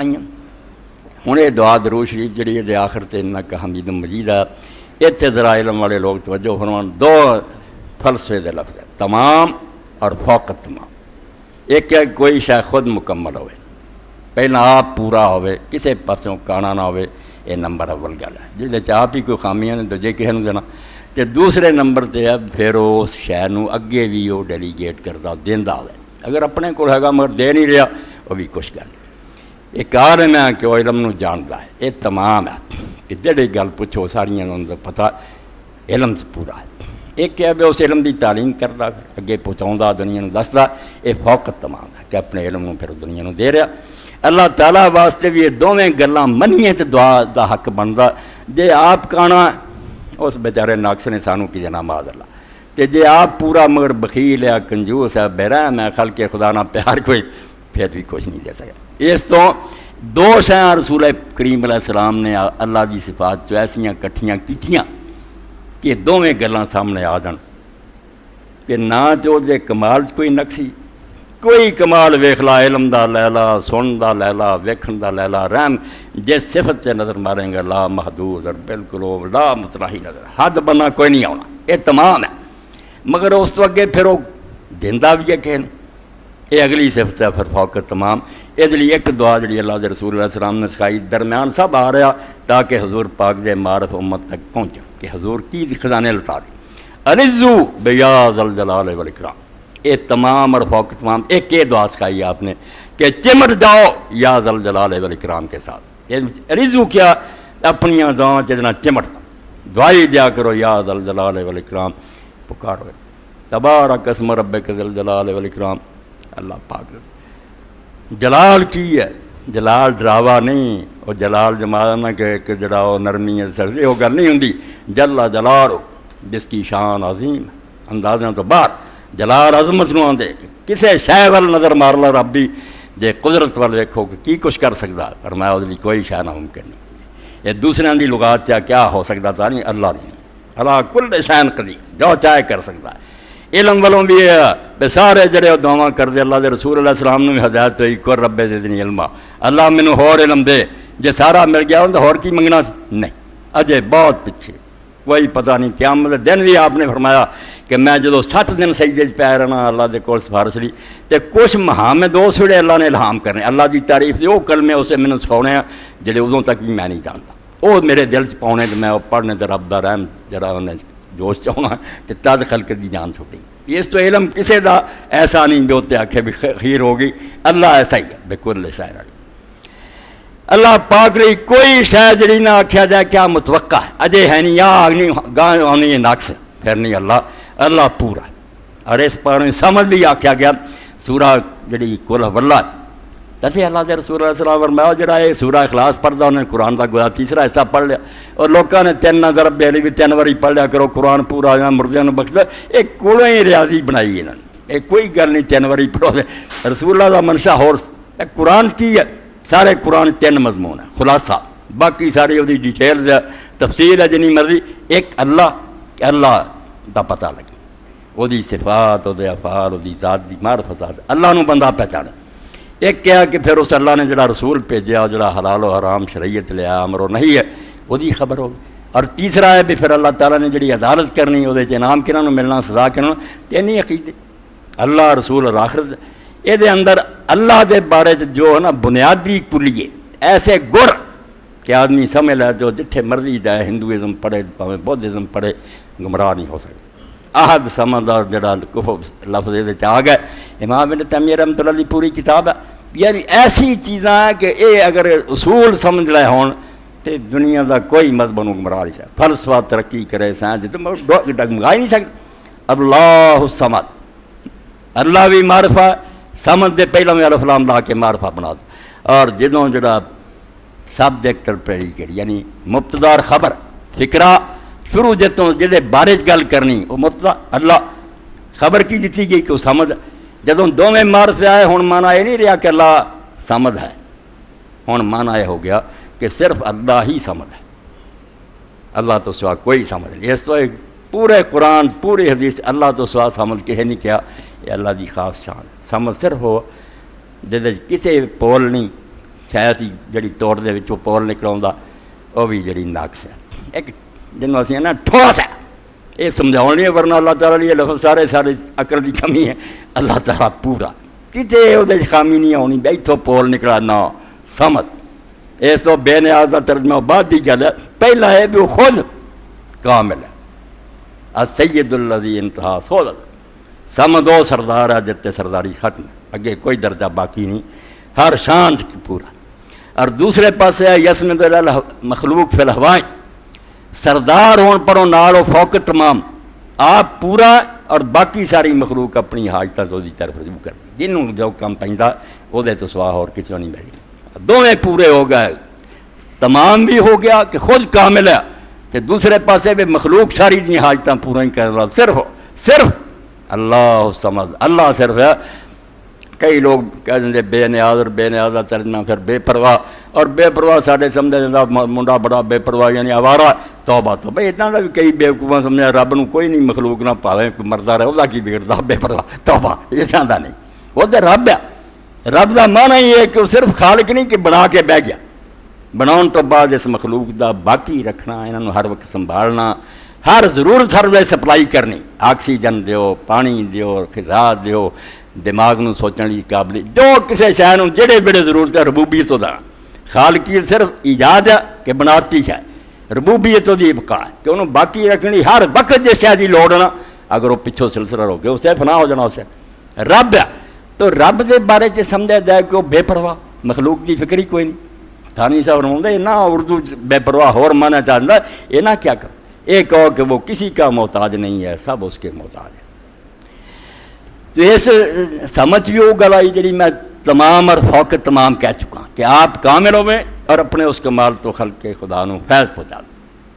ہوں یہ دعا درود شریف جڑی ہے آخر تے انک حمید مجید ہے، اتنے ذرا علم والے لوگ توجہ فرمان، دو فلسفے دے لفظ ہے، تمام اور فوق تمام۔ ایک ہے کوئی شے خود مکمل ہوئے، پہلا آپ پورا ہوئے، کسی پاسوں کانا نہ ہوئے، یہ نمبر اول گل ہے جہد آپ ہی کوئی خامیاں نے دوجے کسی نے دینا۔ تو دوسرے نمبر تے ہے پھر اس شے نو اگے بھی وہ ڈیلیگیٹ کرتا دیندا ہوئے، اگر اپنے کو ہے گا مگر دے نہیں رہا وہ بھی کچھ گل۔ ایک عالم ہے کہ وہ علم نو جانتا ہے، یہ تمام ہے کہ جڑی گل پوچھو ساریاں انہوں پتہ علم سے پورا ہے۔ ایک ہے بھی اس علم دی تعلیم کرتا اگے پہنچاؤں دنیا نو دستا، یہ فوق تمام ہے کہ اپنے علم نو پھر دنیا نو دے رہا۔ اللہ تعالیٰ واسطے بھی یہ دونیں گلاں منیے تو دعا دا حق بنتا، جے آپ کانا اس بیچارے ناقص نے سانو کی جنا معاذ اللہ، کہ جے آپ پورا مگر بخیل ہے، کنجوس ہے، بے رحم ہے، خلق خدا نہ پیار کوئی، پھر بھی کچھ نہیں دے سکا۔ اس تو دو شیاں رسول کریم علیہ السلام نے اللہ کی صفات چ ایسیاں کٹھیاں کیتیاں کہ دونیں گلاں سامنے آ جان کہ نہ تو دے کمال کوئی نقصی، کوئی کمال ویکھ لا، علم دا لیلا، سن دا لیلا، ویکھن دا لیلا، رحم جس صفت سے نظر ماریں گا لا محدود اور بالکل لا متناہی نظر، حد بنا کوئی نہیں آنا، یہ تمام ہے۔ مگر اس تو اگے پھر وہ دیندہ بھی ہے کہ یہ اگلی صفت ہے پھر فوق تمام۔ یہ لیے ایک دعا جڑی اللہ دے رسول علیہ السلام نے سکھائی، درمیان سب آ رہا تاکہ حضور پاک دے معرف امت تک پہنچے کہ حضور کی خزانے لٹا دیں۔ العزو بیا ذل جلال والاکرام، یہ تمام اور فوق تمام۔ ایک یہ دعا سکھائی آپ نے کہ چمٹ جاؤ یا ذل جلال والاکرام کے ساتھ۔ العزو کیا؟ اپنی دعاؤں چنا چمٹتا، دعائی دیا کرو یا ذل جلال والاکرام، پکارو تبارک اسم ربک ذل جلال والاکرام۔ اللہ پاک جلال کی ہے، جلال ڈراوا نہیں، وہ جلال جمانا کہ جڑا وہ نرمی ہے سختی وہ گل نہیں ہوندی، جل جلال جس کی شان عظیم اندازوں تو باہر، جلال عظمت نو آندے کسے شے ول نظر مار لا رب دی جے قدرت ول ویکھو کہ کی کچھ کر سکدا، فرمایا اس لیے کوئی شے نہ ممکن نہیں۔ یہ دوسرے دی لغات چا کیا ہو سکتا تھا نہیں، اللہ نہیں، اللہ کل شے قدیر، جو چاہے کر سکتا ہے۔ علم والوں بھی ہے سارے جڑے دعا کرتے اللہ دے رسول علیہ السلام نے بھی ہدایت ہوئی کر رب زدنی علما، اللہ مینوں ہور علم دے، جے سارا مل گیا تو ہور کی منگنا سی؟ نہیں، اجے بہت پیچھے، کوئی پتہ نہیں۔ قیامت دن بھی آپ نے فرمایا کہ میں جدو 7 دن سجدے پہ رہنا اللہ دے کول سفارش لی تے کچھ مہام دو سڑے اللہ نے الہام کرنے، اللہ دی تعریف دے وہ کلمے اسے مینوں سکھاؤنے ہیں جڑے ادوں تک بھی میں نہیں جانتا، وہ میرے دل سے پاؤنے تے میں وہ پڑھنے تے رب دا رحم جڑا انہیں جوش چاہنا کہ تد خلق دی جان چھٹی۔ اس تو علم کسے دا ایسا نہیں جو تے آکھے بھی خیر ہوگی، اللہ ایسا ہی ہے بکل شاعر علی۔ اللہ پاک رہی کوئی شے جڑی نہ آکھیا جائے کیا متوقع ہے، اجے ہے نہیں، یا نہیں گاہ آنی نقص، پھر نہیں اللہ پورا ہے۔ اور اس پر سمجھ بھی آکھیا گیا سورہ جڑی کل واللہ تھے اللہ دے رسول علیہ السلام فرمایا جڑا یہ سورہ اخلاص پڑھدا انہیں قرآن کا گویا تیسرا حصہ پڑھ لیا، اور لوگوں نے 3 ضرب بیلی بھی 3 واری پڑھ لیا کرو قرآن پورا یا مردیاں نو بخش دے، ایک کولوں ہی ریاضی بنائی انہوں نے، ایک کوئی گل نہیں 3 واری پڑھو دے۔ رسول اللہ کا منشا ہور قرآن کی ہے، سارے قرآن 3 مضمون ہے خلاصہ، باقی ساری وہ ڈیٹیل تفصیل ہے جنی مرضی، ایک اللہ دا پتہ لگی، وہ صفات، وہ افعال، وہ ذات دی معرفت، اللہ نو بندہ پہچانے۔ ایک کیا کہ پھر اس اللہ نے جڑا رسول بھیجا جڑا حلال و حرام شریعت لیا امر و نہیں ہے وہی خبر ہوگی۔ اور تیسرا ہے بھی پھر اللہ تعالیٰ نے جڑی عدالت کرنی وہ انعام کنہوں ملنا سزا کنہوں، تینی عقیدے اللہ رسول اور آخرت، یہ اندر اللہ دے بارے جو ہے نا بنیادی کلیے ایسے گر کہ آدمی سمجھ لے جو جتھے مرضی جائے ہندوازم پڑھے پاویں بدھزم پڑھے گمراہ نہیں ہو سکتا۔ احد سمجھدار جڑا لفظ یہ آ گئے، امام ابن تیمیہ رحمۃ اللہ علیہ پوری کتاب ہے، یعنی ایسی چیزاں ہیں کہ یہ اگر اصول سمجھ لے ہون تو دنیا دا کوئی مذہب نو گمراہ نہیں سکتا، فلسفہ ترقی کرے سائنس ڈگمگا ہی نہیں سکتا۔ اللہ الصمد، اللہ بھی معرفہ، سمجھ دے پہلے میں الف لام لا کے معرفہ بنا دو، اور جدوں جڑا سبجیکٹ پریڈیکیٹ یعنی مبتدا خبر فکرہ شروع جتوں جہدے بارے گل کرنی وہ مبتدا اللہ، خبر کی دیتی گئی کہ وہ سمجھ، جدوں دونیں معرفے آئے ہن مانا یہ نہیں رہا کہ اللہ سمجھ ہے، ہن مانا یہ ہو گیا کہ صرف اللہ ہی سمجھ ہے، اللہ تو سوا کوئی سمجھ نہیں۔ اس تو ایک پورے قرآن پوری حدیث اللہ تو سوا سمجھ کہے نہیں کیا، یہ اللہ دی خاص شان ہے۔ سمجھ صرف ہو جہدے کسی پول نہیں، شاید سی جڑی توڑ دے وچوں پول نکلاؤندا وہ بھی جڑی ناقص ہے، ایک جنوں اسی نا ٹھوس ہے، یہ سمجھاؤ نہیں، ورنہ اللہ تعالیٰ لیے لفظ سارے عقل کی کمی ہے، اللہ تعالیٰ پورا کتے وہ خامی نہیں آنی بھائی اتوں پول نکلا نہ سمجھ، اس تو بے نیاز کا ترجمہ بعد کی گل ہے، پہلا ہے بھی وہ خود کامل ہے، السید الذی انتہا سولت، سمجھ دو سردار ہے جتے سرداری ختم، اگے کوئی درجہ باقی نہیں، ہر شان پورا۔ اور دوسرے پاسے ہے یسمد مخلوق فی الہوائیں، سردار ہون پروں نالو فوق تمام، آپ پورا اور باقی ساری مخلوق اپنی حاجتاں تو دی طرف رجوع کر، جنوں جو کم پیندا وہ دے تو سوا اور کچھ نہیں ملی، دونوں پورے ہو گئے، تمام بھی ہو گیا کہ خود کامل ہے، کہ دوسرے پاسے بھی مخلوق ساری دی حاجتاں پورا ہی کر رہا، صرف اللہ سمجھ، اللہ صرف ہے۔ کئی لوگ کہہ دیں بے نیاز اور بے نیاز کا ترجمہ پھر بے پرواہ، اور بے پرواہ ساڈے سمجھا جاتا منڈا بڑا بے پرواہ یعنی آوارہ، توبہ تو بھائی اتنا بھی کئی بیوقوفاں سمجھا رب نو کوئی نہیں مخلوق نہ پاوے مردا رہے وہ کی بگڑتا بے پرواہ توبہ اتنا دا نہیں، وہ تو رب ہے، رب دا معنی یہ ہے کہ وہ صرف خالق نہیں کہ بنا کے بہ گیا، بناؤن تو بعد اس مخلوق دا باقی رکھنا، انہوں ہر وقت سنبھالنا، ہر ضرورت ہر وقت سپلائی کرنی، آکسیجن دیو، پانی دیو، خیرات دیو، دماغ نو سوچنے کی قابلیت، جو کسی شے نو جڑے بڑے ضرورت ہے ربوبیت دا، خالقیت صرف ایجاد ہے کہ بناتی ہے، ربوبیت دی ابقاء ہے کہ انہوں باقی رکھنی، ہر وقت جس شے دی لوڑ نہ، اگر وہ پچھوں سلسلہ رو گیا اسے فنا ہو جانا، اسے رب ہے، تو رب دے بارے چ سمجھا جائے کہ وہ بے پرواہ، مخلوق کی فکر ہی کوئی نہیں۔ تھانی صاحب فرماتے ہیں نہ اردو بے پرواہ اور مانا چاہتا ہے، یہ نہ کیا کر، یہ کہو کہ وہ کسی کا محتاج نہیں ہے، سب اس کے محتاج ہے۔ تو اس سمجھ بھی وہ گل آئی جی میں تمام اور فوق تمام کہہ چکا کہ آپ کامل ہوئے اور اپنے اس کمال تو خلق خدا نو فیض پہنچا دو۔